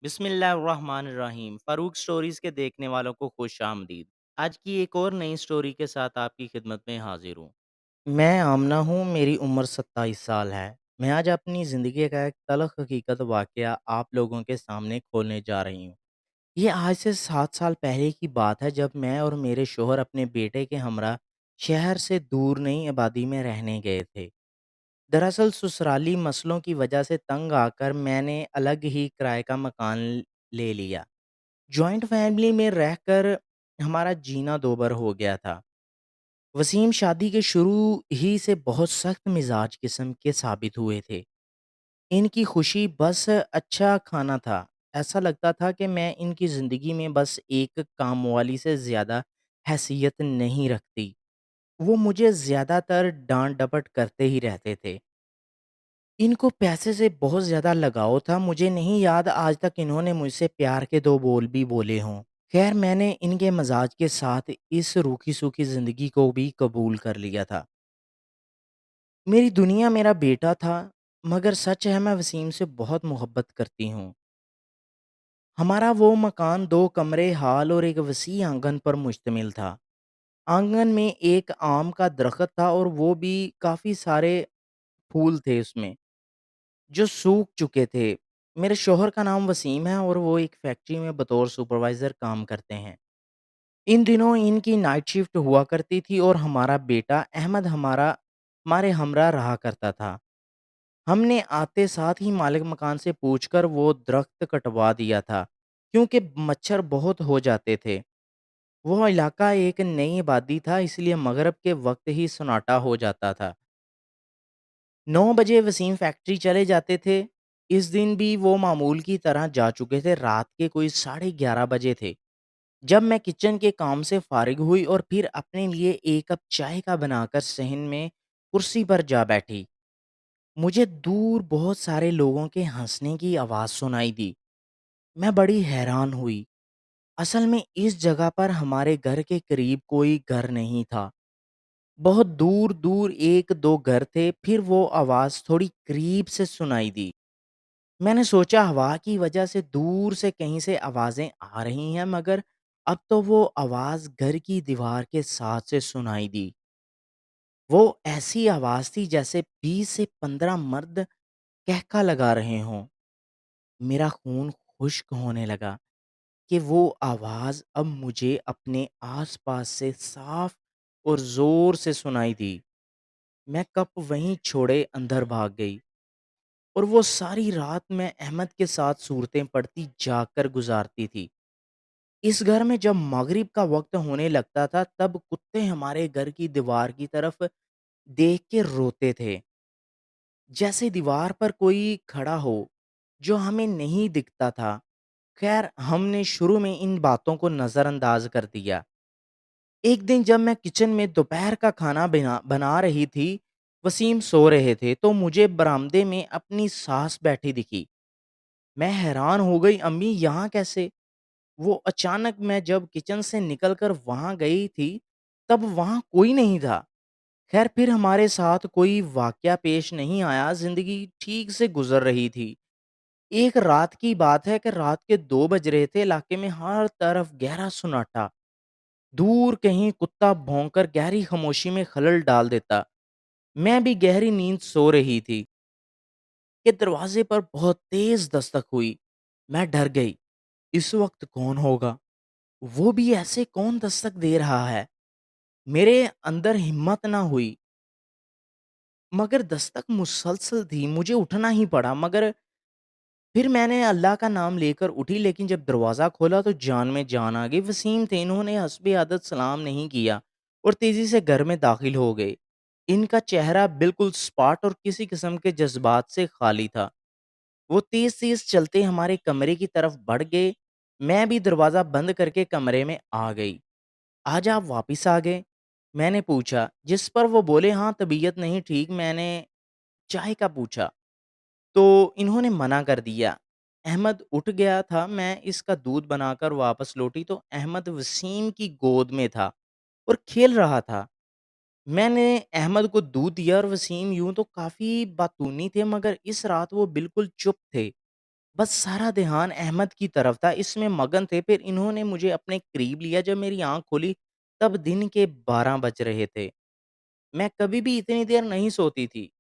बिस्मिल्लाहिर्रहमानिर्रहीम। फ़ारूक स्टोरीज़ के देखने वालों को खुश आमदीद। आज की एक और नई स्टोरी के साथ आपकी खिदमत में हाज़िर हूँ। मैं आमना हूँ, मेरी उम्र 27 साल है। मैं आज अपनी ज़िंदगी का एक तल्ख़ हकीकत वाक़या आप लोगों के सामने खोलने जा रही हूँ। ये आज से 7 साल पहले की बात है जब मैं और मेरे शौहर अपने बेटे के हमरा शहर से दूर नई आबादी में रहने गए थे। दरअसल ससुराली मसलों की वजह से तंग आकर मैंने अलग ही किराए का मकान ले लिया। जॉइंट फैमिली में रहकर हमारा जीना दोबर हो गया था। वसीम शादी के शुरू ही से बहुत सख्त मिजाज किस्म के साबित हुए थे। इनकी खुशी बस अच्छा खाना था। ऐसा लगता था कि मैं इनकी ज़िंदगी में बस एक कामवाली से ज़्यादा हैसियत नहीं रखती। वो मुझे ज़्यादातर डांट डपट करते ही रहते थे। इनको पैसे से बहुत ज़्यादा लगाव था। मुझे नहीं याद आज तक इन्होंने मुझसे प्यार के 2 बोल भी बोले हों। ख़ैर मैंने इनके मज़ाज के साथ इस रूखी-सूखी ज़िंदगी को भी कबूल कर लिया था। मेरी दुनिया मेरा बेटा था, मगर सच है मैं वसीम से बहुत मोहब्बत करती हूँ। हमारा वो मकान 2 कमरे, हॉल और एक वसीह आँगन पर मुश्तमिल था। आँगन में एक आम का दरख़्त था और वो भी काफ़ी सारे फूल थे उसमें। जो सूख चुके थे। मेरे शौहर का नाम वसीम है और वो एक फैक्ट्री में बतौर सुपरवाइज़र काम करते हैं। इन दिनों इनकी नाइट शिफ्ट हुआ करती थी और हमारा बेटा अहमद हमारे हमरा रहा करता था। हमने आते साथ ही मालिक मकान से पूछकर वो दरख्त कटवा दिया था, क्योंकि मच्छर बहुत हो जाते थे। वो इलाका एक नई आबादी था, इसलिए मगरिब के वक़्त ही सन्नाटा हो जाता था। 9 बजे वसीम फैक्ट्री चले जाते थे। इस दिन भी वो मामूल की तरह जा चुके थे। रात के कोई साढ़े 11 बजे थे जब मैं किचन के काम से फारिग हुई और फिर अपने लिए एक कप चाय का बनाकर सहन में कुर्सी पर जा बैठी। मुझे दूर बहुत सारे लोगों के हंसने की आवाज़ सुनाई दी। मैं बड़ी हैरान हुई। असल में इस जगह पर हमारे घर के करीब कोई घर नहीं था। बहुत दूर-दूर 1-2 घर थे, फिर वो आवाज़ थोड़ी करीब से सुनाई दी। मैंने सोचा हवा की वजह से दूर से कहीं से आवाज़ें आ रही हैं, मगर अब तो वो आवाज़ घर की दीवार के साथ से सुनाई दी। वो ऐसी आवाज़ थी जैसे 20 से 15 मर्द कहका लगा रहे हों। मेरा खून खुश्क होने लगा कि वो आवाज़ अब मुझे अपने आस-पास से साफ और ज़ोर से सुनाई दी। मैं कप वहीं छोड़े अंदर भाग गई और वो सारी रात मैं अहमद के साथ सूरतें पढ़ती जागकर गुज़ारती थी। इस घर में जब मगरिब का वक़्त होने लगता था, तब कुत्ते हमारे घर की दीवार की तरफ देख के रोते थे। जैसे दीवार पर कोई खड़ा हो, जो हमें नहीं दिखता था। खैर हमने शुरू में इन बातों को नज़रअंदाज कर दिया। एक दिन जब मैं किचन में दोपहर का खाना बना बना रही थी, वसीम सो रहे थे, तो मुझे बरामदे में अपनी सास बैठी दिखी। मैं हैरान हो गई, अम्मी यहाँ कैसे? वो अचानक मैं जब किचन से निकलकर वहाँ गई थी, तब वहाँ कोई नहीं था। खैर फिर हमारे साथ कोई वाक़या पेश नहीं आया, ज़िंदगी ठीक से गुज़र रही थी। एक रात की बात है कि रात के 2 बज रहे थे, इलाके में हर तरफ गहरा सन्नाटा। दूर कहीं कुत्ता भौंककर गहरी खामोशी में खलल डाल देता। मैं भी गहरी नींद सो रही थी कि दरवाज़े पर बहुत तेज़ दस्तक हुई। मैं डर गई, इस वक़्त कौन होगा? वो भी ऐसे कौन दस्तक दे रहा है? मेरे अंदर हिम्मत ना हुई, मगर दस्तक मुसलसल थी, मुझे उठना ही पड़ा। मगर फिर मैंने अल्लाह का नाम लेकर उठी, लेकिन जब दरवाज़ा खोला तो जान में जान आ गई। वसीम थे, इन्होंने हस्बे आदत सलाम नहीं किया और तेज़ी से घर में दाखिल हो गए। इनका चेहरा बिल्कुल स्पॉट और किसी किस्म के जज़्बात से खाली था। वो तेज़-तेज़ चलते हमारे कमरे की तरफ बढ़ गए। मैं भी दरवाज़ा बंद करके कमरे में आ गई। आज आप वापिस आ गए? मैंने पूछा, जिस पर वो बोले, हाँ, तबीयत नहीं ठीक। मैंने चाय का पूछा, तो इन्होंने मना कर दिया। अहमद उठ गया था, मैं इसका दूध बनाकर वापस लौटी तो अहमद वसीम की गोद में था और खेल रहा था। मैंने अहमद को दूध दिया और वसीम यूँ तो काफ़ी बातूनी थे, मगर इस रात वो बिल्कुल चुप थे। बस सारा ध्यान अहमद की तरफ था, इसमें मगन थे। फिर इन्होंने मुझे अपने करीब लिया, जब मेरी आँख खुली तब दिन के 12 बज रहे थे। मैं कभी भी इतनी देर नहीं सोती थी।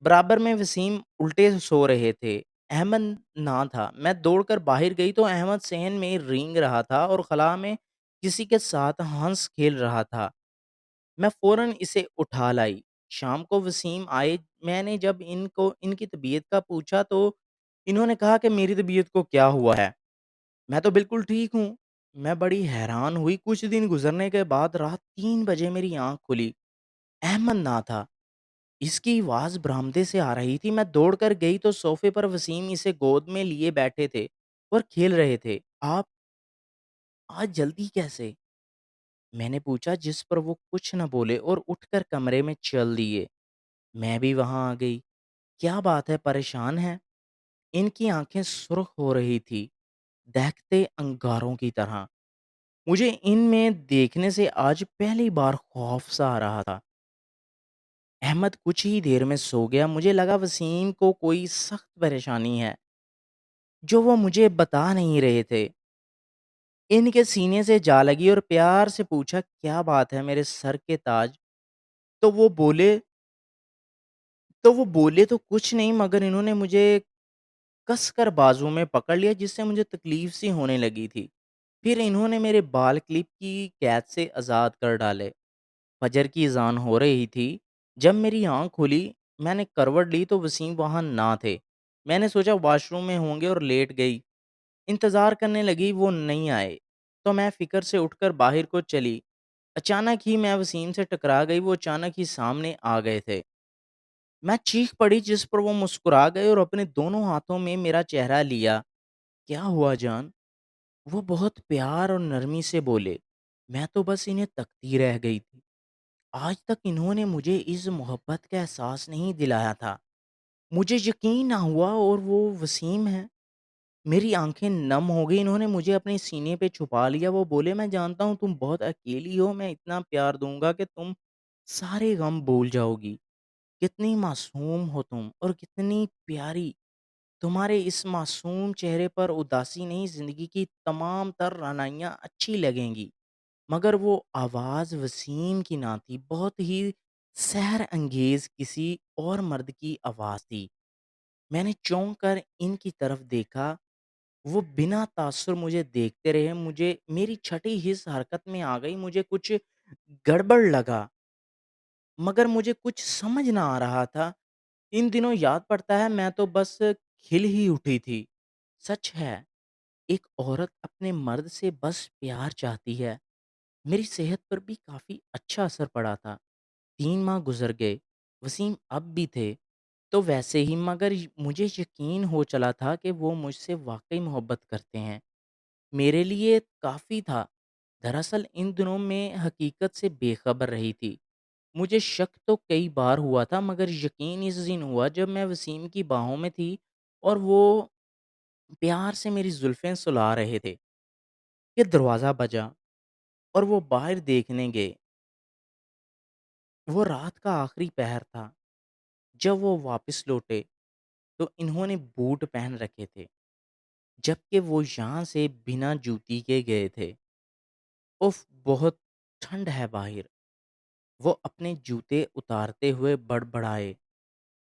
बराबर में वसीम उल्टे सो रहे थे। अहमद ना था। मैं दौड़कर बाहर गई तो अहमद सहन में रेंग रहा था और खला में किसी के साथ हंस खेल रहा था। मैं फ़ौरन इसे उठा लाई। शाम को वसीम आए, मैंने जब इनको इनकी तबीयत का पूछा तो इन्होंने कहा कि मेरी तबीयत को क्या हुआ है? मैं तो बिल्कुल ठीक हूँ। मैं बड़ी हैरान हुई। कुछ दिन गुज़रने के बाद रात 3 बजे मेरी आँख खुली। अहमद ना था। इसकी आवाज़ बरामदे से आ रही थी। मैं दौड़कर गई तो सोफ़े पर वसीम इसे गोद में लिए बैठे थे और खेल रहे थे। "आप आज जल्दी कैसे?" मैंने पूछा, जिस पर वो कुछ न बोले और उठकर कमरे में चल दिए। मैं भी वहाँ आ गई। "क्या बात है, परेशान हैं?" इनकी आँखें सुर्ख़ हो रही थी, दहकते अंगारों की तरह। मुझे इनमें देखने से आज पहली बार खौफ़-सा आ रहा था। अहमद कुछ ही देर में सो गया। मुझे लगा वसीम को कोई सख्त परेशानी है, जो वो मुझे बता नहीं रहे थे। इनके सीने से जा लगी और प्यार से पूछा, "क्या बात है मेरे सर के ताज?" तो वो बोले तो कुछ नहीं, मगर इन्होंने मुझे कसकर बाजू में पकड़ लिया, जिससे मुझे तकलीफ सी होने लगी थी। फिर इन्होंने मेरे बाल क्लिप की कैद से आज़ाद कर डाले। फजर की अज़ान हो रही थी। जब मेरी आँख खुली, मैंने करवट ली तो वसीम वहाँ ना थे। मैंने सोचा वॉशरूम में होंगे और लेट गई। इंतज़ार करने लगी, वो नहीं आए। तो मैं फ़िक्र से उठकर बाहर को चली। अचानक ही मैं वसीम से टकरा गई। वो अचानक ही सामने आ गए थे। मैं चीख पड़ी, जिस पर वो मुस्कुरा गए और अपने दोनों हाथों में मेरा चेहरा लिया। "क्या हुआ जान?" वो बहुत प्यार और नरमी से बोले। मैं तो बस इन्हें तकती रह गई थी। आज तक इन्होंने मुझे इस मोहब्बत का एहसास नहीं दिलाया था। मुझे यकीन ना हुआ और वो वसीम है। मेरी आँखें नम हो गई। इन्होंने मुझे अपने सीने पे छुपा लिया। वो बोले, "मैं जानता हूँ तुम बहुत अकेली हो। मैं इतना प्यार दूँगा कि तुम सारे गम भूल जाओगी। कितनी मासूम हो तुम और कितनी प्यारी। तुम्हारे इस मासूम चेहरे पर उदासी नहीं, ज़िंदगी की तमाम तर रानाइयाँ अच्छी लगेंगी।" मगर वो आवाज़ वसीम की ना थी, बहुत ही सहर अंगेज़ किसी और मर्द की आवाज़ थी। मैंने चौंक कर इनकी तरफ देखा। वो बिना तासुर मुझे देखते रहे। मुझे मेरी छठी हिस्स हरकत में आ गई। मुझे कुछ गड़बड़ लगा, मगर मुझे कुछ समझ ना आ रहा था। इन दिनों याद पड़ता है, मैं तो बस खिल ही उठी थी। सच है, एक औरत अपने मर्द से बस प्यार चाहती है। मेरी सेहत पर भी काफ़ी अच्छा असर पड़ा था। 3 माह गुज़र गए। वसीम अब भी थे, तो वैसे ही, मगर मुझे यकीन हो चला था कि वो मुझसे वाक़ई मोहब्बत करते हैं। मेरे लिए काफ़ी था। दरअसल इन दिनों मैं हकीकत से बेखबर रही थी। मुझे शक तो कई बार हुआ था, मगर यकीन इस दिन हुआ जब मैं वसीम की बाहों में थी और वो प्यार से मेरी जुल्फ़ें सुला रहे थे कि दरवाज़ा बजा और वो बाहर देखने गए। वो रात का आखिरी पहर था। जब वो वापस लौटे तो इन्होंने बूट पहन रखे थे, जबकि वो यहाँ से बिना जूती के गए थे। उफ़! बहुत ठंड है बाहर। वो अपने जूते उतारते हुए बड़बड़ाए।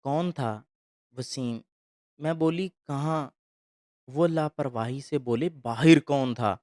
"कौन था?" "वसीम।" मैं बोली, "कहाँ?" वो लापरवाही से बोले, "बाहिर कौन था?"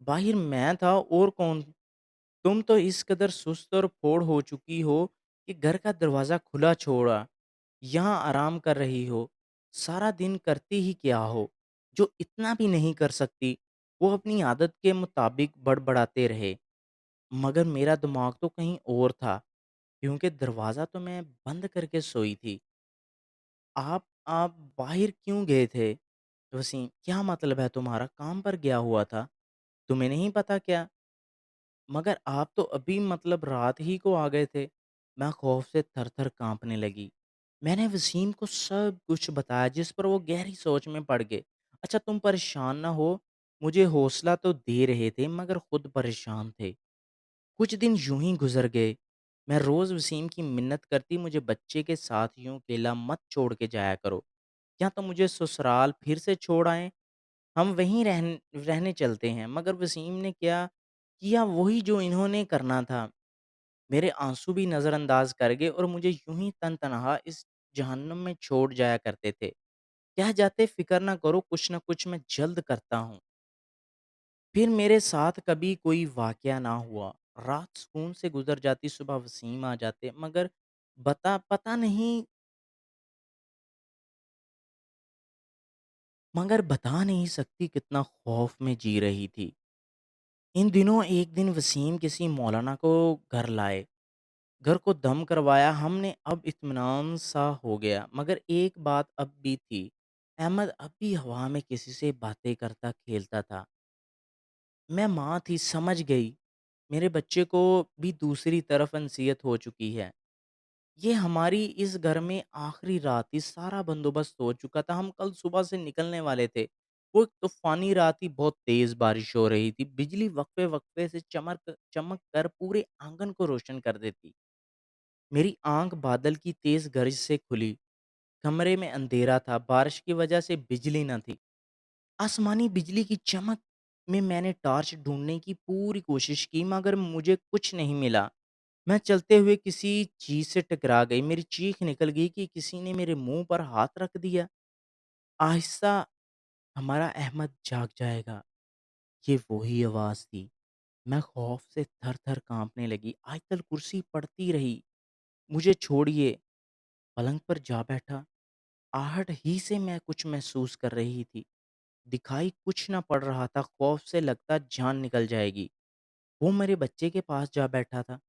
"बाहिर मैं था, और कौन? तुम तो इस कदर सुस्त और फोड़ हो चुकी हो कि घर का दरवाज़ा खुला छोड़ा, यहाँ आराम कर रही हो। सारा दिन करती ही क्या हो, जो इतना भी नहीं कर सकती?" वो अपनी आदत के मुताबिक बड़बड़ाते रहे, मगर मेरा दिमाग तो कहीं और था, क्योंकि दरवाज़ा तो मैं बंद करके सोई थी। आप बाहिर क्यों गए थे? वसीम, क्या मतलब है तुम्हारा? काम पर गया हुआ था। तुम्हें नहीं पता क्या? मगर आप तो अभी मतलब रात ही को आ गए थे। मैं खौफ से थर-थर काँपने लगी। मैंने वसीम को सब कुछ बताया, जिस पर वो गहरी सोच में पड़ गए। अच्छा, तुम परेशान ना हो, मुझे हौसला तो दे रहे थे, मगर खुद परेशान थे। कुछ दिन यूं ही गुजर गए। मैं रोज़ वसीम की मिन्नत करती, मुझे बच्चे के साथ यूं अकेला मत छोड़ के जाया करो। या तो मुझे ससुराल फिर से छोड़ आएँ, हम वहीं रहने चलते हैं। मगर वसीम ने क्या किया, वही जो इन्होंने करना था। मेरे आँसू भी नज़रअंदाज़ कर गए और मुझे यूँ ही तन-तनहा इस जहन्नुम में छोड़ जाया करते थे। कह जाते, फ़िक्र ना करो, कुछ न कुछ मैं जल्द करता हूँ। फिर मेरे साथ कभी कोई वाक़या ना हुआ। रात सुकून से गुज़र जाती, सुबह वसीम आ जाते, मगर बता नहीं सकती कितना खौफ़ में जी रही थी। इन दिनों एक दिन वसीम किसी मौलाना को घर लाए। घर को दम करवाया हमने, अब इत्मीनान सा हो गया। मगर एक बात अब भी थी, अहमद अब भी हवा में किसी से बातें करता खेलता था। मैं माँ थी, समझ गई। मेरे बच्चे को भी दूसरी तरफ अनसीयत हो चुकी है। ये हमारी इस घर में आखिरी रात थी, सारा बंदोबस्त हो चुका था, हम कल सुबह से निकलने वाले थे। वो एक तूफ़ानी रात थी, बहुत तेज़ बारिश हो रही थी, बिजली वक़्फ़े-वक़्फ़े से चमक कर पूरे आँगन को रोशन कर देती। मेरी आँख बादल की तेज़ गरज से खुली, कमरे में अंधेरा था, बारिश की वजह से बिजली न थी। आसमानी बिजली की चमक में मैंने टॉर्च ढूँढने की पूरी कोशिश की, मगर मुझे कुछ नहीं मिला। मैं चलते हुए किसी चीज़ से टकरा गई, मेरी चीख निकल गई कि किसी ने मेरे मुँह पर हाथ रख दिया। आहिस्ता, हमारा अहमद जाग जाएगा, ये वही आवाज़ थी। मैं खौफ से थर-थर काँपने लगी। आयतल कुर्सी पढ़ती रही, मुझे छोड़िए, पलंग पर जा बैठा। आहट ही से मैं कुछ महसूस कर रही थी। दिखाई कुछ न पड़ रहा था, खौफ से लगता जान निकल जाएगी। वो मेरे बच्चे के पास जा बैठा था।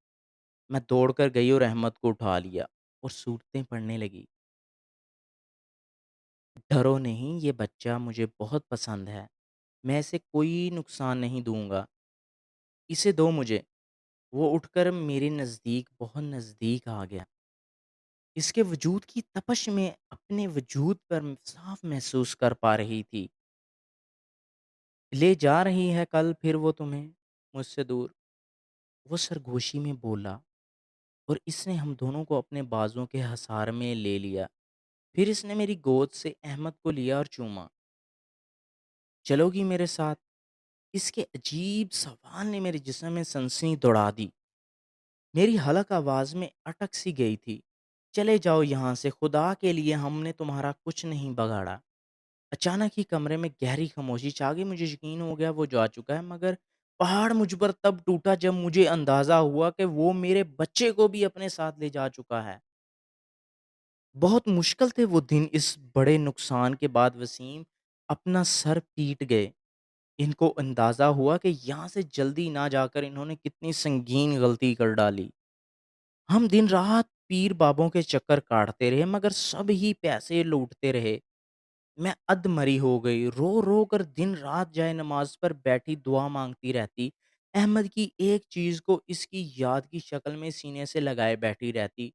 मैं दौड़कर गई और अहमद को उठा लिया और सूरतें पड़ने लगी। डरो नहीं, ये बच्चा मुझे बहुत पसंद है। मैं इसे कोई नुकसान नहीं दूँगा। इसे दो मुझे। वो उठकर मेरे नज़दीक, बहुत नज़दीक आ गया। इसके वजूद की तपश में अपने वजूद पर साफ महसूस कर पा रही थी। ले जा रही है कल फिर वो तुम्हें मुझसे दूर, वो सरगोशी में बोला, और इसने हम दोनों को अपने बाजुओं के हसार में ले लिया। फिर इसने मेरी गोद से अहमद को लिया और चूमा। चलोगी मेरे साथ? इसके अजीब सवाल ने मेरे जिस्म में सनसनी दौड़ा दी। मेरी हलक आवाज़ में अटक सी गई थी। चले जाओ यहाँ से, खुदा के लिए, हमने तुम्हारा कुछ नहीं बगाड़ा। अचानक ही कमरे में गहरी खामोशी छा गई। मुझे यकीन हो गया वो जा चुका है, मगर पहाड़ मुझ पर तब टूटा जब मुझे अंदाज़ा हुआ कि वो मेरे बच्चे को भी अपने साथ ले जा चुका है। बहुत मुश्किल थे वो दिन। इस बड़े नुकसान के बाद वसीम अपना सर पीट गए। इनको अंदाज़ा हुआ कि यहाँ से जल्दी ना जाकर इन्होंने कितनी संगीन गलती कर डाली। हम दिन-रात पीर बाबों के चक्कर काटते रहे, मगर सब ही पैसे लूटते रहे। मैं अधमरी हो गई, रो-रो कर दिन-रात जाए नमाज़ पर बैठी दुआ माँगती रहती। अहमद की एक चीज़ को इसकी याद की शक्ल में सीने से लगाए बैठी रहती।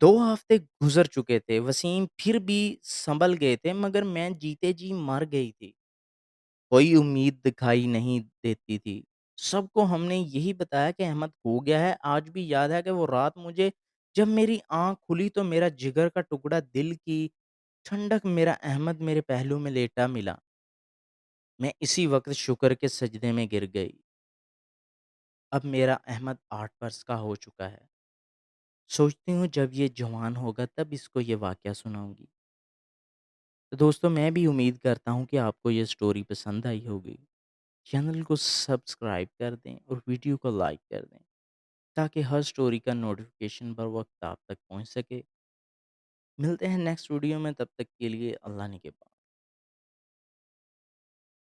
2 हफ़्ते गुज़र चुके थे, वसीम फिर भी सँभल गए थे, मगर मैं जीते जी मर गई थी। कोई उम्मीद दिखाई नहीं देती थी। सबको हमने यही बताया कि अहमद खो गया है। आज भी याद है कि वो रात मुझे, जब मेरी आँख खुली तो मेरा जिगर का टुकड़ा, दिल की ठंडक, मेरा अहमद मेरे पहलू में लेटा मिला। मैं इसी वक़्त शुक्र के सजदे में गिर गई। अब मेरा अहमद 8 वर्ष का हो चुका है। सोचती हूँ जब ये जवान होगा तब इसको ये वाक़या सुनाऊँगी। तो दोस्तों, मैं भी उम्मीद करता हूँ कि आपको ये स्टोरी पसंद आई होगी। चैनल को सब्सक्राइब कर दें और वीडियो को लाइक कर दें, ताकि हर स्टोरी का नोटिफिकेशन बर वक्त आप तक पहुंच सके। मिलते हैं नेक्स्ट वीडियो में, तब तक के लिए अल्लाह निगहबान।